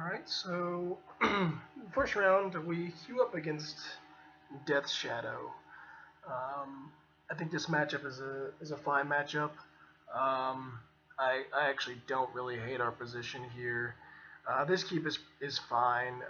Alright, so first round we queue up against Death Shadow. I think this matchup is a fine matchup. I actually don't really hate our position here. This keep is fine.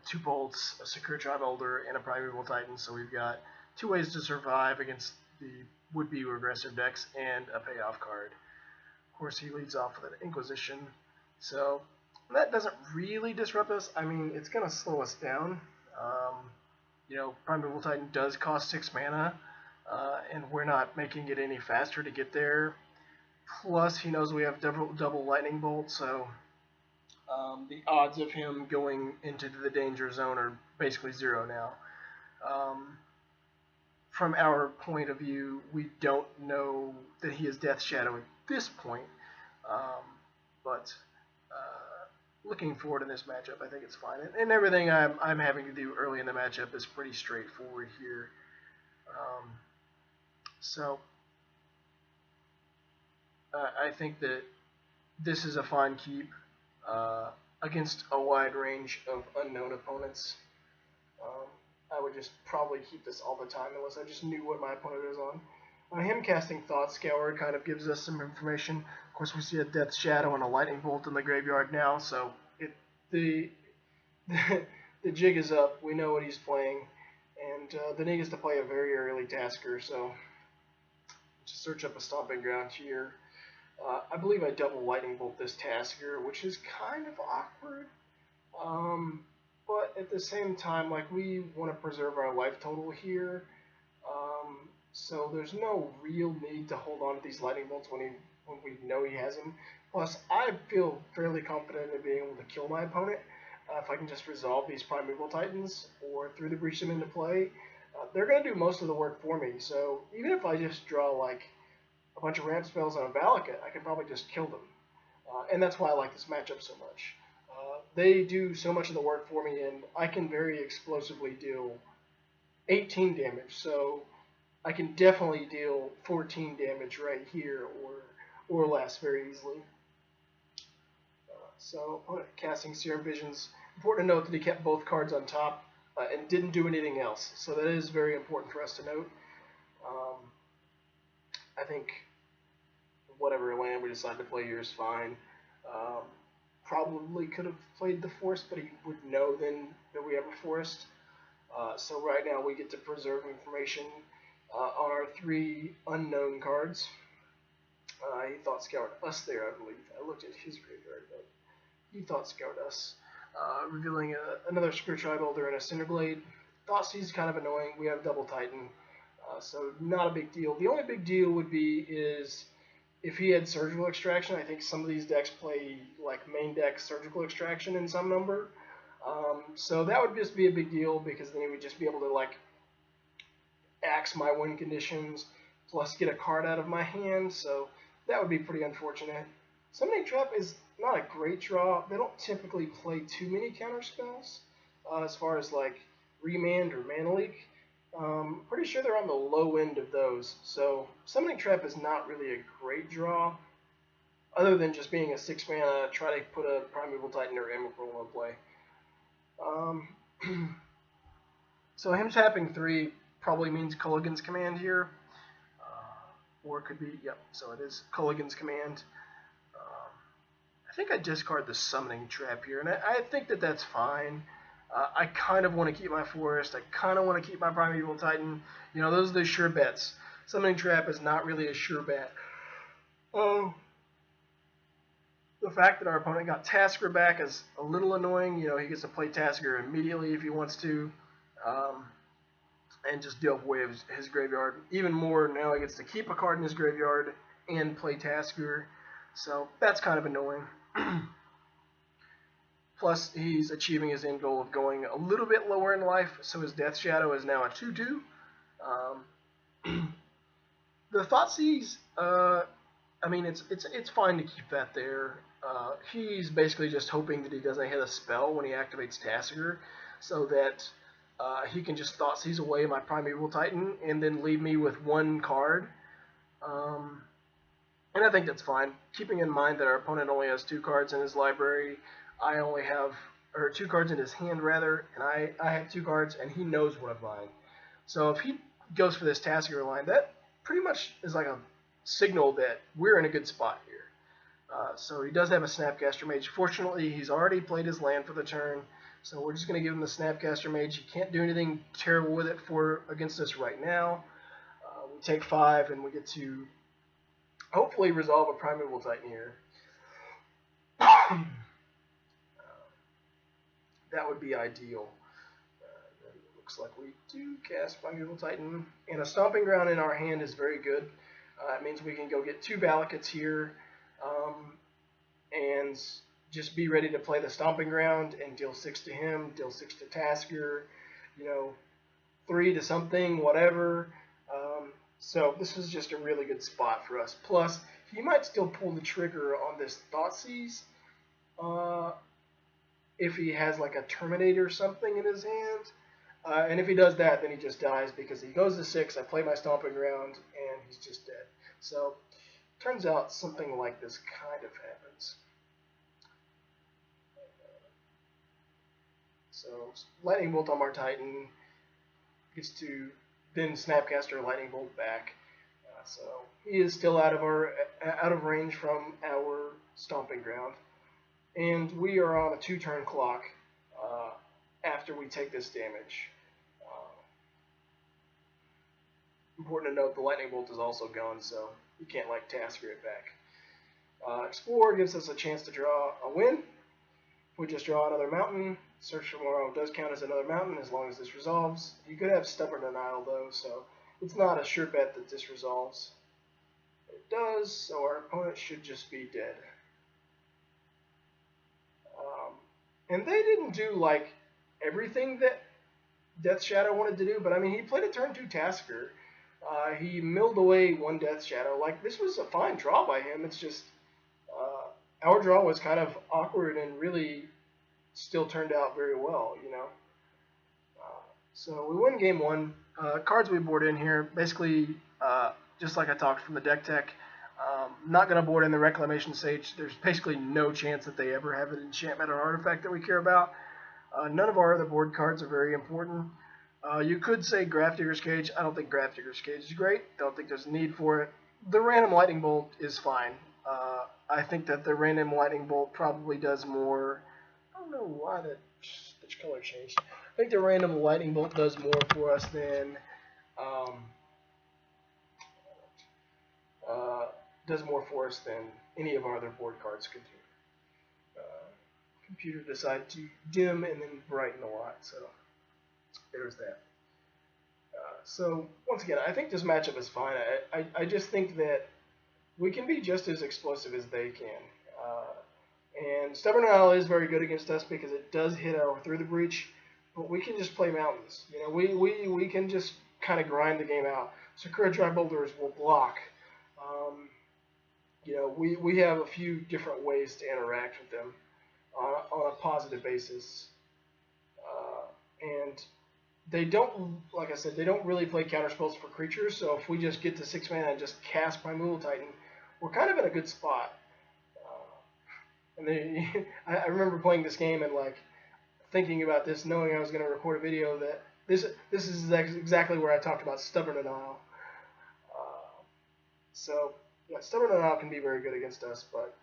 2 bolts, a secure tribe elder, and a primeval titan. So we've got 2 ways to survive against the would-be aggressive decks and a payoff card. Of course, he leads off with an Inquisition. So that doesn't really disrupt us. I mean, it's gonna slow us down. Primeval Titan does cost 6 mana, and we're not making it any faster to get there. Plus, he knows we have double lightning bolt, so the odds of him going into the danger zone are basically 0 now. From our point of view, we don't know that he is Death Shadow at this point, but looking forward in this matchup, I think it's fine. And everything I'm having to do early in the matchup is pretty straightforward here. So I think that this is a fine keep against a wide range of unknown opponents. I would just probably keep this all the time unless I just knew what my opponent is on. Him casting Thought Scour kind of gives us some information. Of course, we see a Death Shadow and a Lightning Bolt in the graveyard now, so the jig is up. We know what he's playing, and the need is to play a very early Tasker, so just search up a Stomping Ground here. I believe I double Lightning Bolt this Tasker, which is kind of awkward. But at the same time, like, we want to preserve our life total here. So there's no real need to hold on to these Lightning Bolts when we know he has them. Plus, I feel fairly confident in being able to kill my opponent if I can just resolve these Primeval Titans or through the breach them into play. They're going to do most of the work for me. So even if I just draw like a bunch of ramp spells on a Valakut, I can probably just kill them. And that's why I like this matchup so much. They do so much of the work for me, and I can very explosively deal 18 damage. So I can definitely deal 14 damage right here, or less, very easily. So casting Serum Visions. Important to note that he kept both cards on top and didn't do anything else. So that is very important for us to note. I think whatever land we decide to play here is fine. Probably could have played the Forest, but he would know then that we have a Forest. So right now we get to preserve information on our 3 unknown cards. He Thought Scoured us there, I believe. I looked at his graveyard, but he Thought Scoured us. Revealing another Secure Tribe Elder and a Cinderblade. Thoughtseize is kind of annoying. We have double Titan, so not a big deal. The only big deal would be is if he had Surgical Extraction. I think some of these decks play like main deck Surgical Extraction in some number. So that would just be a big deal, because then he would just be able to like axe my win conditions plus get a card out of my hand. So that would be pretty unfortunate. Summoning Trap is not a great draw. They don't typically play too many counter spells as far as like Remand or Mana Leak. Pretty sure they're on the low end of those. So Summoning Trap is not really a great draw, other than just being a 6 mana, try to put a Primeval Titan or Emrakul in play. So him tapping 3 probably means Culligan's Command here. Or it could be, yep, so it is Culligan's Command. I think I discard the Summoning Trap here, and I think that that's fine. I kind of want to keep my Forest. I kind of want to keep my Primeval Titan. Those are the sure bets. Summoning Trap is not really a sure bet. The fact that our opponent got Tasker back is a little annoying. He gets to play Tasker immediately if he wants to, and just deal away his graveyard. Even more, now he gets to keep a card in his graveyard and play Tasker. So that's kind of annoying. Plus, he's achieving his end goal of going a little bit lower in life, so his Death Shadow is now a 2/2. The Thoughtseize, I mean, it's fine to keep that there. He's basically just hoping that he doesn't hit a spell when he activates Tasker, so that he can just Thoughtseize away my Primeval Titan and then leave me with 1 card. And I think that's fine, keeping in mind that our opponent only has 2 cards in his library. I only have, or 2 cards in his hand rather, and I have 2 cards, and he knows what I'm buying. So if he goes for this Tasker line, that pretty much is like a signal that we're in a good spot here. So he does have a Snapcaster Mage. Fortunately, he's already played his land for the turn, so we're just going to give him the Snapcaster Mage. He can't do anything terrible with it against us right now. We take 5, and we get to hopefully resolve a Primeval Titan here. That would be ideal. Looks like we do cast Primeval Titan, and a Stomping Ground in our hand is very good. It means we can go get 2 Valakuts here, and just be ready to play the Stomping Ground and deal 6 to him, deal 6 to Tasker, 3 to something, whatever. So this is just a really good spot for us. Plus, he might still pull the trigger on this Thoughtseize if he has like a Terminator or something in his hand. And if he does that, then he just dies because he goes to 6, I play my Stomping Ground, and he's just dead. So, turns out something like this kind of happens. So, Lightning Bolt on our Titan gets to then Snapcaster Lightning Bolt back. So, he is still out of range from our Stomping Ground. And we are on a 2-turn clock after we take this damage. Important to note, the Lightning Bolt is also gone, so you can't like Tasker it back. Explore gives us a chance to draw a win. If we just draw another mountain, Search for Tomorrow does count as another mountain as long as this resolves. You could have Stubborn Denial though, so it's not a sure bet that this resolves. It does, so our opponent should just be dead. And they didn't do like everything that Death Shadow wanted to do, but I mean, he played a turn 2 Tasker. He milled away 1 Death Shadow. Like, this was a fine draw by him. It's just our draw was kind of awkward and really still turned out very well, So we win game 1. Cards we board in here, basically, just like I talked from the deck tech, not going to board in the Reclamation Sage. There's basically no chance that they ever have an enchantment or artifact that we care about. None of our other board cards are very important. You could say Grafdigger's Cage. I don't think Grafdigger's Cage is great. Don't think there's a need for it. The random Lightning Bolt is fine. I think that the random Lightning Bolt probably does more. I don't know why the color changed. I think the random Lightning Bolt does more for us than any of our other board cards could do. Computer decided to dim and then brighten a lot, so there's that. So once again, I think this matchup is fine. I just think that we can be just as explosive as they can. And Stubborn Isle is very good against us because it does hit our Through the Breach, but we can just play mountains. We can just kind of grind the game out. Sakura Dry Boulders will block. We have a few different ways to interact with them on a positive basis. And they don't, like I said, they don't really play counterspells for creatures, so if we just get to 6 mana and just cast Primeval Titan, we're kind of in a good spot. I remember playing this game and like thinking about this, knowing I was going to record a video that this is exactly where I talked about Stubborn Denial. So yeah, Stubborn Denial can be very good against us, but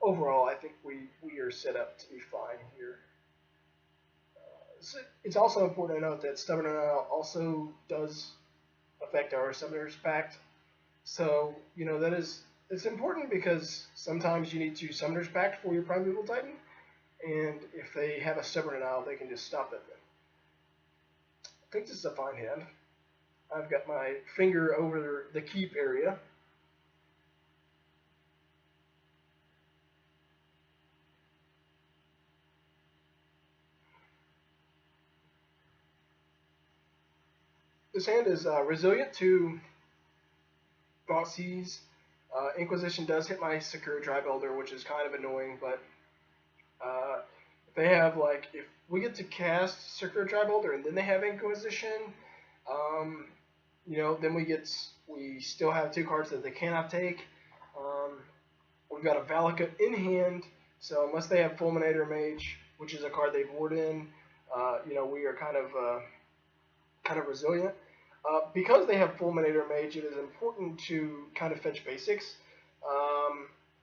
overall I think we are set up to be fine here. It's also important to note that Stubborn Denial also does affect our Summoner's Pact. So, it's important because sometimes you need to Summoner's Pact for your Primeval Titan, and if they have a Stubborn Denial, they can just stop it then. I think this is a fine hand. I've got my finger over the keep area. This hand is resilient to Thoughtseize. Inquisition does hit my Sakura Dry Boulder, which is kind of annoying, but if they have, if we get to cast Sakura Dry Boulder and then they have Inquisition, then we still have 2 cards that they cannot take. We've got a Valakut in hand, So unless they have Fulminator Mage, which is a card they've warded in, we are kind of resilient. Because they have Fulminator Mage, it is important to kind of fetch basics.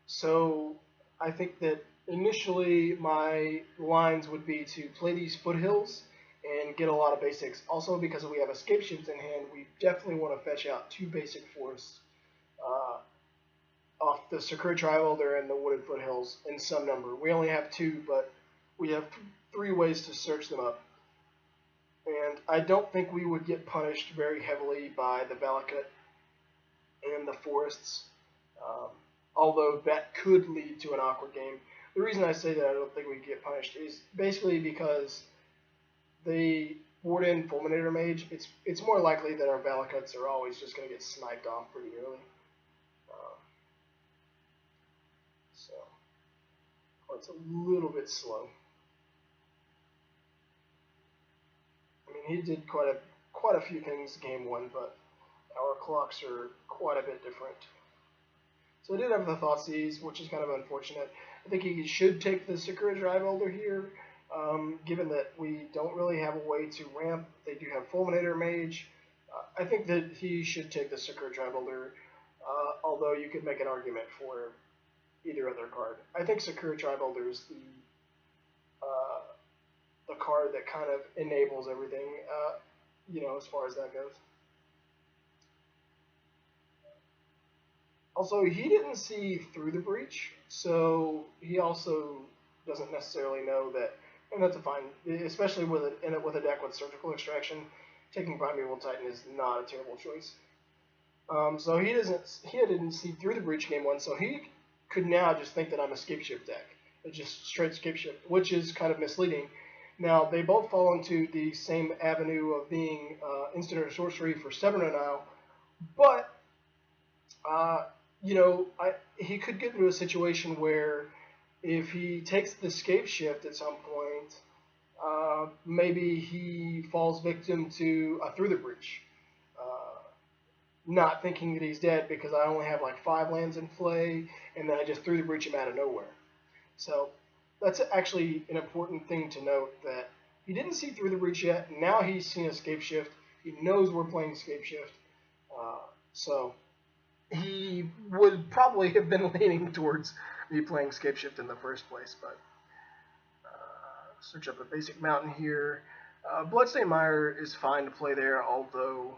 So I think that initially my lines would be to play these foothills and get a lot of basics. Also, because we have Escape Shift in hand, we definitely want to fetch out 2 basic forests uh, off the Sakura Tri-Elder and the Wooded Foothills in some number. We only have 2, but we have 3 ways to search them up. And I don't think we would get punished very heavily by the Valakut and the forests, um, although that could lead to an awkward game. The reason I say that I don't think we get punished is basically because they ward in Fulminator Mage. It's more likely that our Valakuts are always just going to get sniped off pretty early. Um, so it's a little bit slow. I mean, he did quite a few things game 1, but our clocks are quite a bit different. So I did have the Thoughtseize, which is kind of unfortunate. I think he should take the Sakura Tri-Elder here, given that we don't really have a way to ramp. They do have Fulminator Mage. I think that he should take the Sakura Tri-Elder, although you could make an argument for either other card. I think Sakura Tri-Elder is the card that kind of enables everything, as far as that goes. Also, he didn't see through the breach, so he also doesn't necessarily know that, and that's fine, especially with a deck with Surgical Extraction, taking Primeval Titan is not a terrible choice. So he didn't see through the breach game 1, so he could now just think that I'm a Escape Shift deck. It's just straight Escape Shift, which is kind of misleading. Now, they both fall into the same avenue of being instant or sorcery for 7 now, but he could get into a situation where if he takes the Escape Shift at some point, maybe he falls victim to a Through the Breach, not thinking that he's dead because I only have like 5 lands in play, and then I just Through the Breach him out of nowhere. So that's actually an important thing to note, that he didn't see Through the Breach yet. Now he's seen Escape Shift. He knows we're playing Escape Shift. So he would probably have been leaning towards me playing Escape Shift in the first place, but search up a basic mountain here. Bloodstained Mire is fine to play there, although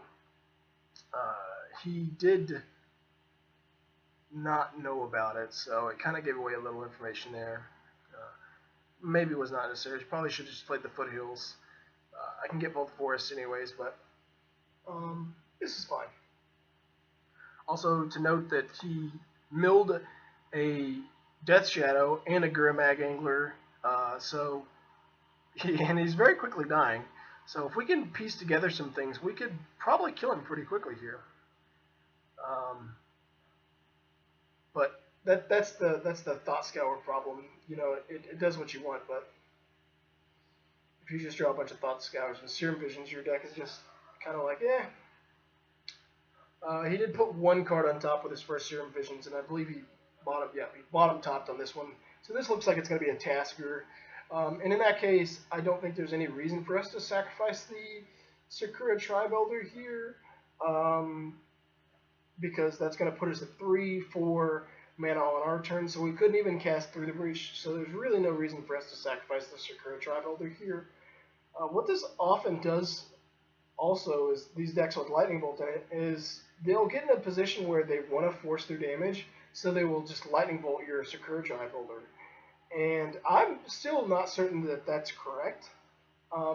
he did not know about it, so it kind of gave away a little information there. Maybe it was not necessary. Probably should have just played the foothills. I can get both forests anyways, but this is fine. Also, to note that he milled a Death Shadow and a Gurmag Angler, and he's very quickly dying. So if we can piece together some things, we could probably kill him pretty quickly here. But that's the Thought Scour problem. It does what you want, but if you just draw a bunch of Thought Scours with Serum Visions, your deck is just kind of like, eh. He did put 1 card on top with his first Serum Visions, and I believe he bottom topped on this one. So this looks like it's going to be a Tasker. And in that case, I don't think there's any reason for us to sacrifice the Sakura Tri-Elder here, because that's going to put us at 3-4 mana on our turn, so we couldn't even cast Through the Breach, so there's really no reason for us to sacrifice the Sakura Tri-Elder here. What this often does also is, these decks with Lightning Bolt in it, is they'll get in a position where they want to force through damage, so they will just Lightning Bolt your Sakura Tri-Elder. And I'm still not certain that that's correct,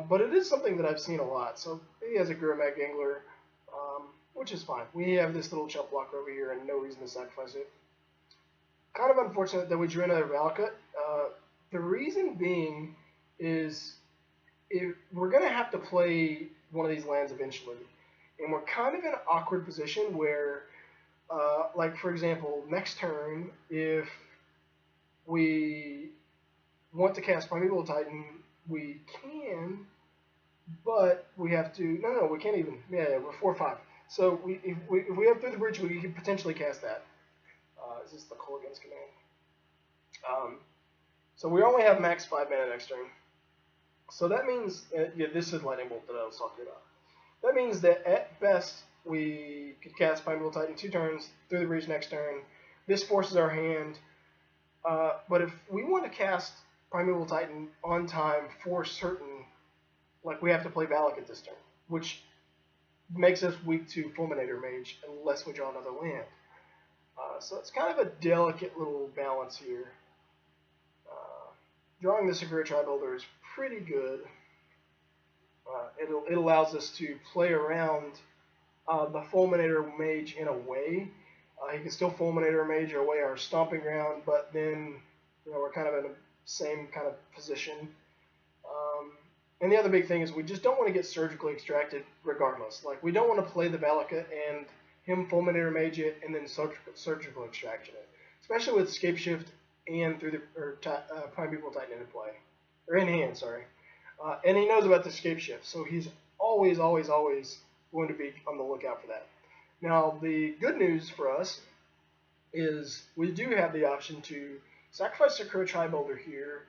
but it is something that I've seen a lot. So he has a Gurmag Angler, which is fine. We have this little chump blocker over here and no reason to sacrifice it. Kind of unfortunate that we drew another Valakut. The reason being is we're going to have to play one of these lands eventually. And we're kind of in an awkward position where, like for example, next turn, if we want to cast Primeval Titan, we can, but we have to, no, we can't even, we're 4-5. So if we have Through the Breach, we can potentially cast that. Is this the Corrigan's command? So we only have max 5 mana next turn. So that means, yeah, this is Lightning Bolt that I was talking about. That means that at best we could cast Primeval Titan 2 turns through the breach next turn. This forces our hand. But if we want to cast Primeval Titan on time for certain, like we have to play Valakut this turn, which makes us weak to Fulminator Mage unless we draw another land. So it's kind of a delicate little balance here. Drawing the Sakura Tribeholder is pretty good. It allows us to play around the Fulminator Mage in a way. He can still Fulminator Mage away our Stomping Ground, but then we're kind of in the same kind of position. And the other big thing is we just don't want to get surgically extracted regardless. Like, we don't want to play the Valakut and him Fulminator Mage it and then surgical extraction it. Especially with Scape Shift and through the Primeval Titan into play. Or in hand, sorry. And he knows about the Scape Shift, so he's always going to be on the lookout for that. Now, the good news for us is we do have the option to sacrifice Sakura Tribeholder here,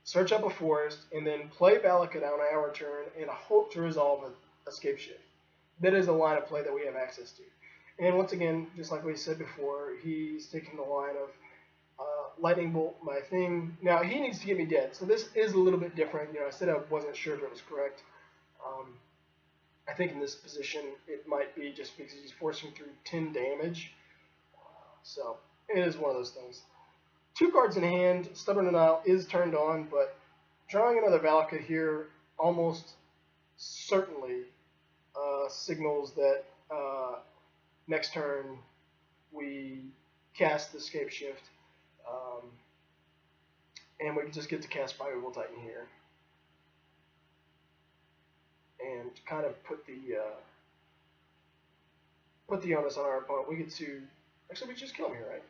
search up a forest, and then play Valakut on our turn and hope to resolve a Scape Shift. That is a line of play that we have access to. And once again, just like we said before, he's taking the line of Lightning Bolt, my thing. Now, he needs to get me dead, so this is a little bit different. I said I wasn't sure if it was correct. I think in this position, it might be just because he's forcing through 10 damage. So, it is one of those things. 2 cards in hand, Stubborn Denial is turned on, but drawing another Valakut here almost certainly signals that next turn we cast the Scape Shift, and we just get to cast Primeval Titan here, and kind of put the onus on our opponent. We get to, actually we just kill him here, right?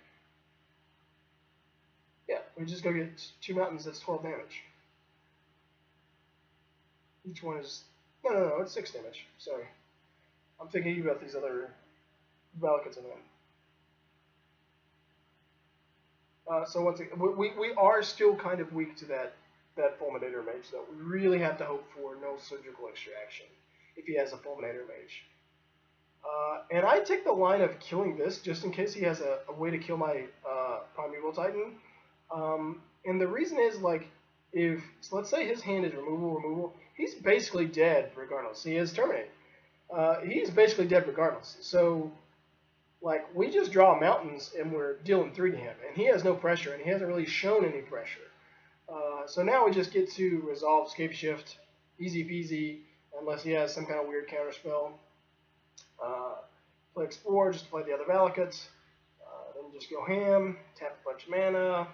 Yeah, we just go get 2 mountains, that's 12 damage. Each one is, no, it's 6 damage, sorry. I'm thinking about these other Valakuts in them. So once again, we are still kind of weak to that Fulminator Mage, though. We really have to hope for no surgical extraction if he has a Fulminator Mage. And I take the line of killing this just in case he has a way to kill my Primeval Titan. And the reason is, like, so let's say his hand is removal, he's basically dead regardless. He is Terminate. He's basically dead regardless. So, like, we just draw mountains and we're dealing 3 to him. And he has no pressure, and he hasn't really shown any pressure. So now we just get to resolve Scape Shift, easy peasy, unless he has some kind of weird counterspell. Play Explore, just to play the other Valakuts. Then just go ham, tap a bunch of mana.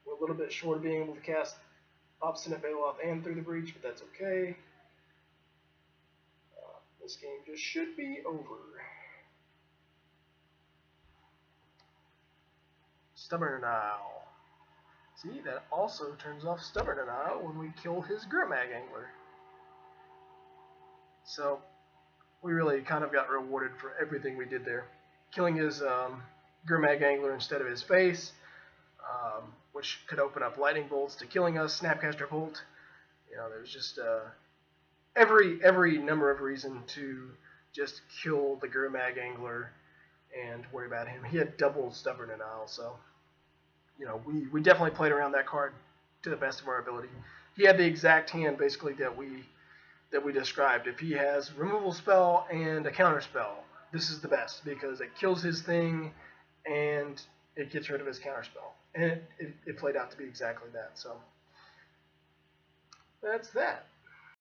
We're a little bit short of being able to cast Obstinate Bailoff and Through the Breach, but that's okay. This game just should be over. Stubborn Denial. See, that also turns off Stubborn Denial when we kill his Gurmag Angler. So, we really kind of got rewarded for everything we did there. Killing his Gurmag Angler instead of his face, which could open up lightning bolts to killing us, Snapcaster Bolt. There's just every number of reason to just kill the Gurmag Angler and worry about him. He had double Stubborn Denial, so we definitely played around that card to the best of our ability. He had the exact hand basically that we described. If he has removal spell and a counter spell, this is the best because it kills his thing and it gets rid of his counter spell. And it played out to be exactly that. So that's that.